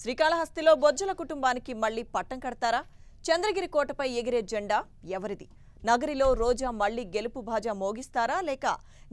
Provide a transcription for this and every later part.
శ్రీకాళహస్తిలో బొజ్జల కుటుంబానికి మళ్లీ పట్టం కడతారా? చంద్రగిరి కోటపై ఎగిరే జెండా ఎవరిది? నగరిలో రోజా మళ్లీ గెలుపు బాజా మోగిస్తారా లేక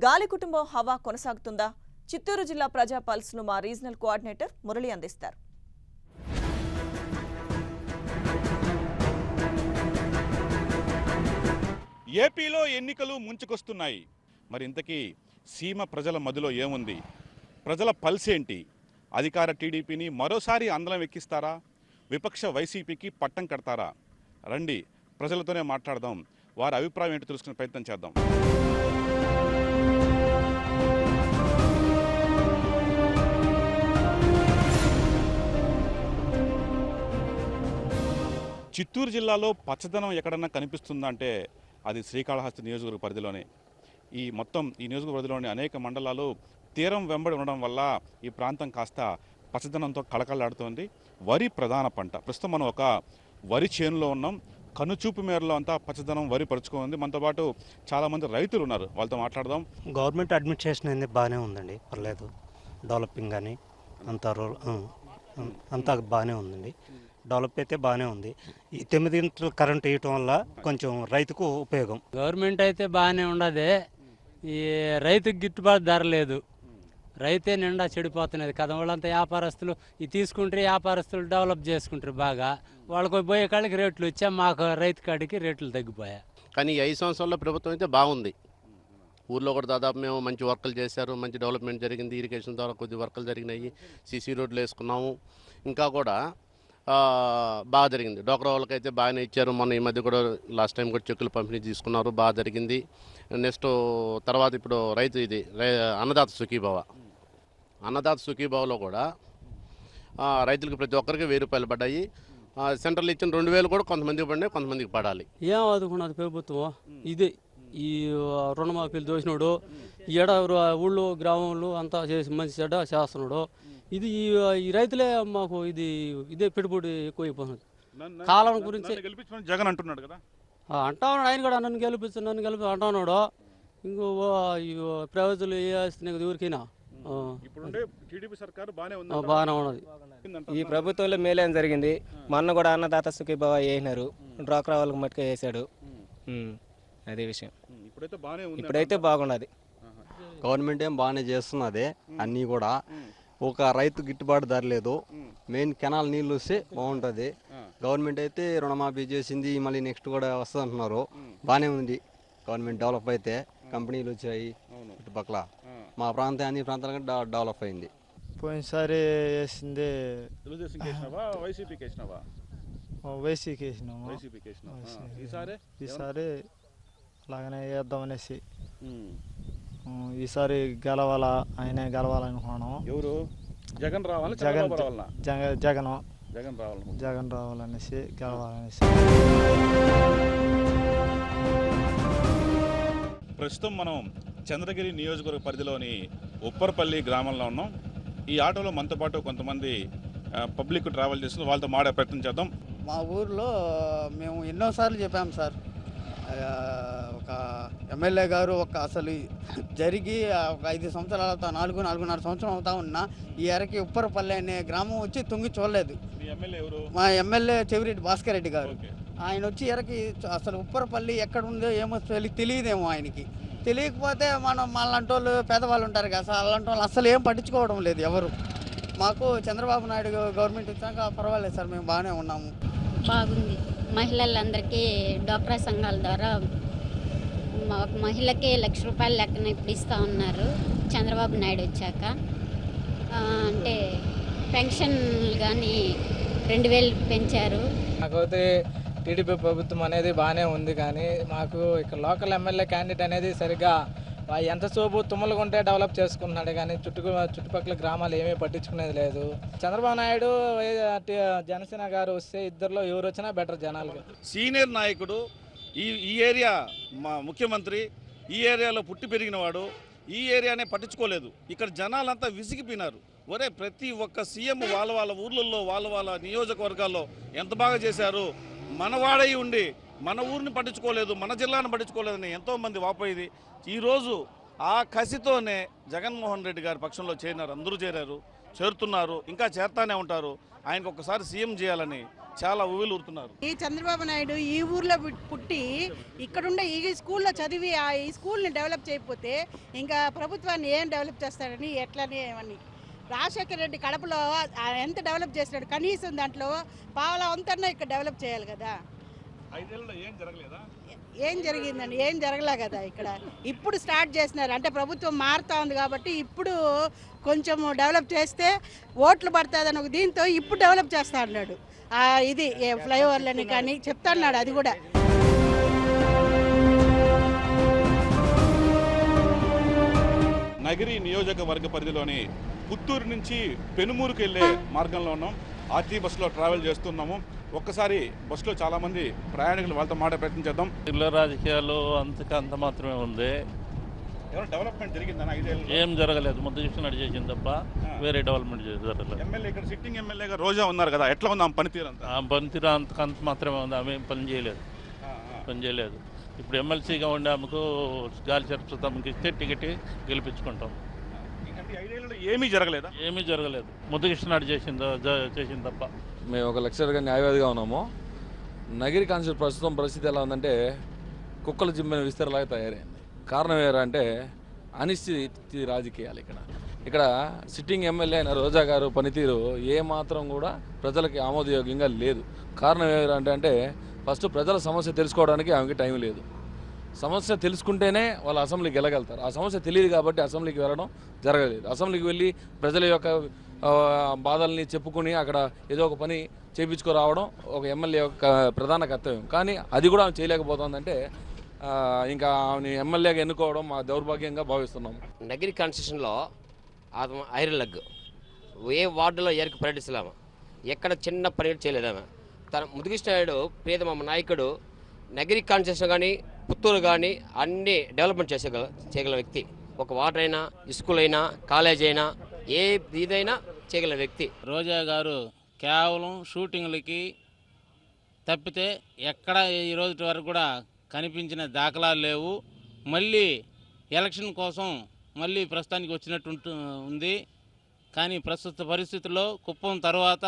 గాలి కుటుంబం హవా కొనసాగుతుందా? చిత్తూరు జిల్లా ప్రజా పల్స్ను మా రీజనల్ కోఆర్డినేటర్ మురళి అందిస్తారు. ఏపీలో ఎన్నికలు ముంచుకొస్తున్నాయి. మరి ఇంతకీ సీమ ప్రజల మధ్యలో ఏముంది? ప్రజల పల్స్ ఏంటి? అధికార టీడీపీని మరోసారి అందలం ఎక్కిస్తారా? విపక్ష వైసీపీకి పట్టం కడతారా? రండి ప్రజలతోనే మాట్లాడదాం, వారి అభిప్రాయం ఏంటో తెలుసుకునే ప్రయత్నం చేద్దాం. చిత్తూరు జిల్లాలో పచ్చదనం ఎక్కడన్నా కనిపిస్తుందా అంటే అది శ్రీకాళహస్తి నియోజకవర్గ పరిధిలోనే. ఈ నియోజకవర్గ పరిధిలోని అనేక మండలాలు తీరం వెంబడి ఉండడం వల్ల ఈ ప్రాంతం కాస్త పచ్చదనంతో కళకళలాడుతోంది. వరి ప్రధాన పంట. ప్రస్తుతం మనం ఒక వరి చేనులో ఉన్నాం. కనుచూపు మేరలో అంతా పచ్చదనం వరి పరుచుకుంది. మనతో పాటు చాలామంది రైతులు ఉన్నారు, వాళ్ళతో మాట్లాడదాం. గవర్నమెంట్ అడ్మినిస్ట్రేషన్ అనేది బాగానే ఉందండి, పర్లేదు. డెవలపింగ్ కానీ అంతా బాగానే ఉందండి. డెవలప్ అయితే బాగానే ఉంది. ఈ 9 గంటల కరెంట్ వేయటం వల్ల కొంచెం రైతుకు ఉపయోగం. గవర్నమెంట్ అయితే బాగానే ఉండదు, ఈ రైతుకు గిట్టుబాటు ధర లేదు. రైతే నిండా చెడిపోతున్నది కదా. వాళ్ళంతా వ్యాపారస్తులు ఇది తీసుకుంటారు, వ్యాపారస్తులు డెవలప్ చేసుకుంటారు బాగా. వాళ్ళకి పోయే కాడికి రేట్లు వచ్చా, మాకు రైతు కాడికి రేట్లు తగ్గిపోయా. కానీ 5 సంవత్సరాల్లో ప్రభుత్వం అయితే బాగుంది. ఊర్లో కూడా దాదాపు మేము మంచి వర్కులు చేశారు, మంచి డెవలప్మెంట్ జరిగింది. ఇరిగేషన్ ద్వారా కొద్ది వర్కులు జరిగినాయి, సీసీ రోడ్లు వేసుకున్నాము. ఇంకా కూడా బాగా జరిగింది. డోక్రా వాళ్ళకైతే బాగానే ఇచ్చారు. మొన్న ఈ మధ్య కూడా లాస్ట్ టైం కూడా చెక్కులు పంపిణీ తీసుకున్నారు, బాగా జరిగింది. నెక్స్ట్ తర్వాత ఇప్పుడు రైతు ఇది అన్నదాత సుఖీభావ. అన్నదాత సుఖీభావలో కూడా రైతులకు ప్రతి ఒక్కరికి 1000 రూపాయలు పడ్డాయి. సెంట్రల్ ఇచ్చిన 2000 కూడా కొంతమందికి పడినాయి, కొంతమందికి పడాలి. ఏం ఆదుకున్నది ప్రభుత్వం? ఇది ఈ రుణమాఫీలు దోసినాడు, ఈడ ఊళ్ళో గ్రామంలో అంతా చేసి మంచి చెడ్డ చేస్తున్నాడు. ఇది ఈ రైతులే మాకు ఇదే పెట్టుబడి ఎక్కువైపోతుంది. కాలం గురించి జగన్ అంటున్నాడు కదా, అంటా ఉన్నాడు. ఆయన కూడా నన్ను గెలిపి అంటా ఉన్నాడు. ఇంకో ప్రజలు వేస్తున్నది ఊరికైనా బాగానే ఉన్నది. ఈ ప్రభుత్వంలో మేలేం జరిగింది. మొన్న కూడా అన్నదాత సుఖీభావ వేసినారు, డ్వాక్రా వాళ్ళకి మట్టుగా వేసాడు. అదే విషయం. ఇప్పుడైతే బాగున్నది. గవర్నమెంట్ ఏం బాగానే చేస్తున్నది. అన్నీ కూడా ఒక రైతు గిట్టుబాటు ధర లేదు. మెయిన్ కెనాల్ నీళ్ళు వస్తే బాగుంటుంది. గవర్నమెంట్ అయితే రుణమాఫీ చేసింది, మళ్ళీ నెక్స్ట్ కూడా వస్తుంది అంటున్నారు. బాగానే ఉంది. గవర్నమెంట్ డెవలప్ అయితే కంపెనీలు వచ్చాయి చుట్టుపక్కల. మా ప్రాంతం అన్ని ప్రాంతాలకు డెవలప్ అయింది. పోయినసారి వేసింది వైసీపీకి ఈసారి అలాగనే వేద్దామనేసి. ఈసారి గెలవాలా, ఆయనే గెలవాలనుకున్నాము. ఎవరు? జగన్ రావాలి. జగన్ రావాలనేసి, గెలవాలనేసి. ప్రస్తుతం మనం చంద్రగిరి నియోజకవర్గ పరిధిలోని ఉప్పర్పల్లి గ్రామంలో ఉన్నాం. ఈ ఆటోలో మనతో పాటు కొంతమంది పబ్లిక్ ట్రావెల్ చేస్తున్నారు, వాళ్ళతో మాడే ప్రయత్నం చేద్దాం. మా ఊర్లో మేము ఎన్నోసార్లు చెప్పాము సార్, ఒక ఎమ్మెల్యే గారు అసలు జరిగి ఒక 5 సంవత్సరాల 4.5 సంవత్సరం అవుతా ఉన్నా ఈ ఎరకి ఉప్పరపల్లి అనే గ్రామం వచ్చి తొంగి చూడలేదు. మా ఎమ్మెల్యే చెవిరెడ్డి భాస్కర్ రెడ్డి గారు ఆయన వచ్చి ఎరకి అసలు ఉప్పరపల్లి ఎక్కడ ఉందో ఏమో తెలియదేమో ఆయనకి. తెలియకపోతే మనలాంటి వాళ్ళు పేదవాళ్ళు ఉంటారు కదా సార్, అలాంటి వాళ్ళు అసలు ఏం పట్టించుకోవడం లేదు ఎవరు. మాకు చంద్రబాబు నాయుడు గవర్నమెంట్ వచ్చాక పర్వాలేదు సార్, మేము బాగానే ఉన్నాము. బాగుంది. మహిళలందరికీ డ్వాక్రా సంఘాల ద్వారా ఒక మహిళకి 1,00,000 రూపాయల లెక్కన ఇప్పుడు ఇస్తూ ఉన్నారు చంద్రబాబు నాయుడు వచ్చాక. అంటే పెన్షన్ కానీ 2,000 పెంచారు. నాకైతే టీడీపీ ప్రభుత్వం అనేది బాగానే ఉంది. కానీ మాకు ఇక్కడ లోకల్ ఎమ్మెల్యే క్యాండిడేట్ అనేది సరిగ్గా ఎంతసేపు తుమ్మలుగుంటే డెవలప్ చేసుకుంటున్నాడు, కానీ చుట్టుపక్కల గ్రామాలు ఏమీ పట్టించుకునేది లేదు. చంద్రబాబు నాయుడు జనసేన గారు వస్తే ఇద్దరిలో ఎవరు వచ్చినా బెటర్ జనాలకి. సీనియర్ నాయకుడు, ఈ ఏరియా మా ముఖ్యమంత్రి, ఈ ఏరియాలో పుట్టి పెరిగినవాడు, ఈ ఏరియానే పట్టించుకోలేదు. ఇక్కడ జనాలంతా విసిగిపోయినారు. ప్రతి ఒక్క సీఎం వాళ్ళ ఊర్లలో వాళ్ళ నియోజకవర్గాల్లో ఎంత బాగా చేశారు. మనవాడై ఉండి మన ఊరిని పట్టించుకోలేదు, మన జిల్లాను పట్టించుకోలేదని ఎంతోమంది వాపోయేది. ఈరోజు ఆ కసితోనే జగన్మోహన్ రెడ్డి గారి పక్షంలో చేరినారు. అందరూ చేరుతున్నారు, ఇంకా చేరుతానే ఉంటారు. ఆయనకు ఒక్కసారి సీఎం చేయాలని చాలా ఊరుతున్నారు. ఈ చంద్రబాబు నాయుడు ఈ ఊర్లో పుట్టి ఇక్కడుండే ఈ స్కూల్లో చదివి ఈ స్కూల్ని డెవలప్ చేయకపోతే ఇంకా ప్రభుత్వాన్ని ఏం డెవలప్ చేస్తాడని ఎట్లని ఏమని. రాజశేఖర రెడ్డి కడపలో ఎంత డెవలప్ చేసినాడు, కనీసం దాంట్లో పావలా వంతన్నా ఇక్కడ డెవలప్ చేయాలి కదా. ఏం జరిగిందండి? ఏం జరగలే కదా ఇక్కడ. ఇప్పుడు స్టార్ట్ చేసినారు, అంటే ప్రభుత్వం మారుతా ఉంది కాబట్టి ఇప్పుడు కొంచెం డెవలప్ చేస్తే ఓట్లు పడుతుందని ఒక దీంతో ఇప్పుడు డెవలప్ చేస్తా అన్నాడు. ఇది ఫ్లైఓవర్లని కానీ చెప్తా అన్నాడు. అది కూడా నగిరి నియోజకవర్గ పరిధిలోని పుత్తూరు నుంచి పెనుమూరుకు వెళ్ళే మార్గంలో ఉన్నాం. ఆర్టీ బస్సులో ట్రావెల్ చేస్తున్నాము. ఒక్కసారి బస్సులో చాలామంది ప్రయాణికులు వాళ్ళతో మాట ప్రయత్నం చేద్దాం. జిల్లా రాజకీయాలు అంత మాత్రమే ఉంది. డెవలప్మెంట్ జరిగిందని ఐదేళ్ళు ఏం జరగలేదు. ముద్దు చేసింది తప్ప వేరే డెవలప్మెంట్ జరగలేదు. ఎమ్మెల్యే ఇక్కడ సిట్టింగ్ ఎమ్మెల్యేగా రోజా ఉన్నారు కదా, ఎట్లా ఉంది ఆమె పనితీరు? అంతా ఆ పనితీరు అంత మాత్రమే ఉంది. ఆమె పని చేయలేదు. ఇప్పుడు ఎమ్మెల్సీగా ఉండే ఆమెకు గాలి చర్చకి ఇస్తే టికెట్ గెలిపించుకుంటాం. ఏమీ జరగలేదు. ముద్దు చేసింది తప్ప. మేము ఒక లెక్చరర్గా న్యాయవాదిగా ఉన్నాము. నగిరి కాన్స్టిట్యూషన్ పరిస్థితి ఎలా ఉందంటే కుక్కల జిమ్మెన విస్తరలాగా తయారైంది. కారణం ఏంటంటే అనిశ్చితి రాజకీయాలు. ఇక్కడ సిట్టింగ్ ఎమ్మెల్యే అయిన రోజా గారు పనితీరు ఏమాత్రం కూడా ప్రజలకి ఆమోదయోగ్యంగా లేదు. కారణం ఏంటంటే ఫస్ట్ ప్రజల సమస్య తెలుసుకోవడానికి ఆమెకి టైం లేదు. సమస్య తెలుసుకుంటేనే వాళ్ళు అసెంబ్లీకి వెళ్ళగలుగుతారు. ఆ సమస్య తెలియదు కాబట్టి అసెంబ్లీకి వెళ్ళడం జరగలేదు. అసెంబ్లీకి వెళ్ళి ప్రజల యొక్క బాధల్ని చెప్పుకుని అక్కడ ఏదో ఒక పని చేయించుకురావడం ఒక ఎమ్మెల్యే యొక్క ప్రధాన కర్తవ్యం. కానీ అది కూడా ఆమె చేయలేకపోతుందంటే ఇంకా ఆమె ఎమ్మెల్యేగా ఎన్నుకోవడం మా దౌర్భాగ్యంగా భావిస్తున్నాం. నగిరి కాన్స్టిట్యూషన్లో ఐరన్ లెగ్ ఏ వార్డులో ఏరికి పర్యటిస్తున్నాము. ఎక్కడ చిన్న పని చేయలేదామె. తన ముదుకృష్ణాయుడు ప్రియతమ నాయకుడు నగిరి కాన్స్టిట్యూషన్ కానీ పుత్తూరు కానీ అన్ని డెవలప్మెంట్ చేయగల వ్యక్తి. ఒక వాటర్ అయినా, స్కూల్ అయినా, కాలేజ్ అయినా, ఏ ఇదైనా చేయగల వ్యక్తి. రోజా గారు కేవలం షూటింగ్లకి తప్పితే ఎక్కడ ఈ రోజు వరకు కూడా కనిపించిన దాఖలాలు లేవు. మళ్ళీ ఎలక్షన్ కోసం మళ్ళీ ప్రస్తుతానికి వచ్చినట్టు ఉంది. కానీ ప్రస్తుత పరిస్థితుల్లో కుప్పం తర్వాత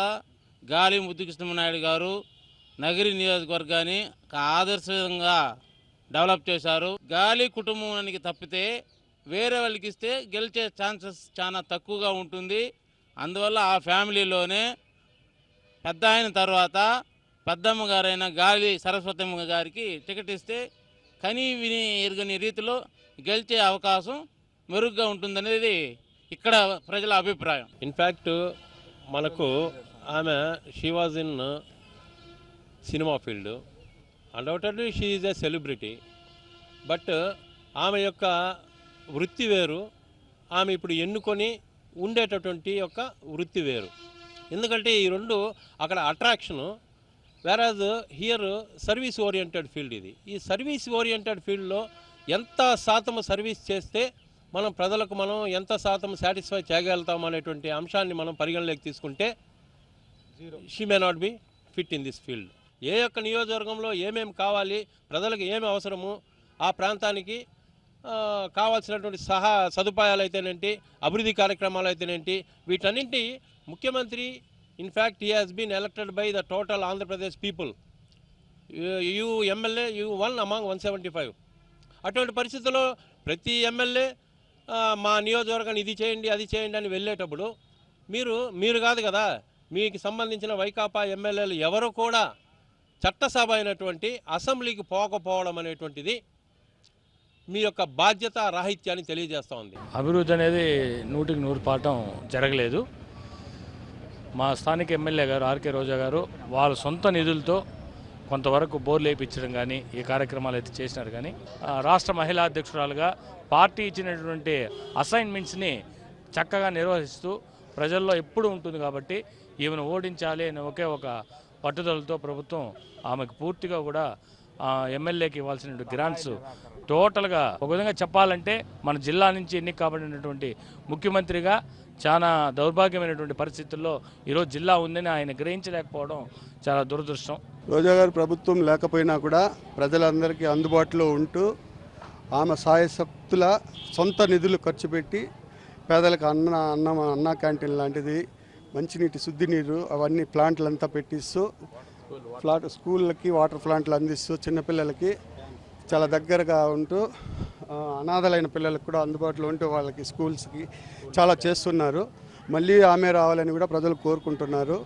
గాలి ముద్దుకృష్ణనాయుడు గారు నగిరి నియోజకవర్గాన్ని ఆదర్శంగా డెవలప్ చేశారు. గాలి కుటుంబానికి తప్పితే వేరే వాళ్ళకి ఇస్తే గెలిచే ఛాన్సెస్ చాలా తక్కువగా ఉంటుంది. అందువల్ల ఆ ఫ్యామిలీలోనే పెద్ద అయిన తర్వాత పెద్దమ్మ గారైన గాలి సరస్వతమ్మ గారికి టికెట్ ఇస్తే కనీ విని ఎరుగని రీతిలో గెలిచే అవకాశం మెరుగ్గా ఉంటుందనేది ఇక్కడ ప్రజల అభిప్రాయం. ఇన్ఫ్యాక్ట్ మనకు ఆమె she was in cinema field. Undoubtedly she is a celebrity. But ఆమె యొక్క వృత్తి వేరు, ఆమె ఇప్పుడు ఎన్నుకొని ఉండేటటువంటి యొక్క వృత్తి వేరు. ఎందుకంటే ఈ రెండు అక్కడ attraction, whereas here service oriented field. ఈ సర్వీస్ ఓరియంటెడ్ ఫీల్డ్లో ఎంత శాతం సర్వీస్ చేస్తే మనం ప్రజలకు మనం ఎంత శాతం సాటిస్ఫై చేయగలుగుతాం అనేటువంటి అంశాన్ని మనం పరిగణలోకి తీసుకుంటే she may not be fit in this field. ఏ యొక్క నియోజకవర్గంలో ఏమేమి కావాలి, ప్రజలకు ఏమి అవసరము, ఆ ప్రాంతానికి కావాల్సినటువంటి సదుపాయాలు అయితేనేంటి, అభివృద్ధి కార్యక్రమాలు అయితేనేంటి, వీటన్నింటి ముఖ్యమంత్రి in fact he has been elected by the total Andhra Pradesh people. You MLA you one among 175. అటువంటి పరిస్థితుల్లో ప్రతి ఎమ్మెల్యే మా నియోజకవర్గాన్ని ఇది చేయండి అది చేయండి అని వెళ్ళేటప్పుడు మీరు కాదు కదా, మీకు సంబంధించిన వైకాపా ఎమ్మెల్యేలు ఎవరు కూడా చట్టసభ అయినటువంటి అసెంబ్లీకి పోకపోవడం అనేటువంటిది మీ యొక్క బాధ్యత రాహిత్యాన్ని తెలియజేస్తూ ఉంది. అభివృద్ధి అనేది 100% జరగలేదు. మా స్థానిక ఎమ్మెల్యే గారు ఆర్కే రోజా గారు వాళ్ళ సొంత నిధులతో కొంతవరకు బోర్లు వేయించడం కానీ ఈ కార్యక్రమాలు అయితే చేసినారు. కానీ రాష్ట్ర మహిళా అధ్యక్షురాలుగా పార్టీ ఇచ్చినటువంటి అసైన్మెంట్స్ని చక్కగా నిర్వహిస్తూ ప్రజల్లో ఎప్పుడు ఉంటుంది కాబట్టి ఈమెను ఓడించాలి అని ఒకే ఒక పట్టుదలతో ప్రభుత్వం ఆమెకు పూర్తిగా కూడా ఎమ్మెల్యేకి ఇవ్వాల్సిన గ్రాంట్స్ టోటల్గా ఒక విధంగా చెప్పాలంటే మన జిల్లా నుంచి ఎన్నిక కాబడినటువంటి ముఖ్యమంత్రిగా చాలా దౌర్భాగ్యమైనటువంటి పరిస్థితుల్లో ఈరోజు జిల్లా ఉందని ఆయన గ్రహించలేకపోవడం చాలా దురదృష్టం. రోజా గారి ప్రభుత్వం లేకపోయినా కూడా ప్రజలందరికీ అందుబాటులో ఉంటూ ఆమె సాయశక్తుల సొంత నిధులు ఖర్చు పెట్టి పేదలకు అన్నా క్యాంటీన్ లాంటిది, మంచినీటి శుద్ధి నీరు అవన్నీ ప్లాంట్లంతా పెట్టిస్తూ స్కూళ్ళకి వాటర్ ప్లాంట్లు అందిస్తూ చిన్నపిల్లలకి చాలా దగ్గరగా ఉంటూ అనాథలైన పిల్లలకు కూడా అందుబాటులో ఉంటూ వాళ్ళకి స్కూల్స్కి చాలా చేస్తున్నారు. మళ్ళీ ఆమె రావాలని కూడా ప్రజలు కోరుకుంటున్నారు.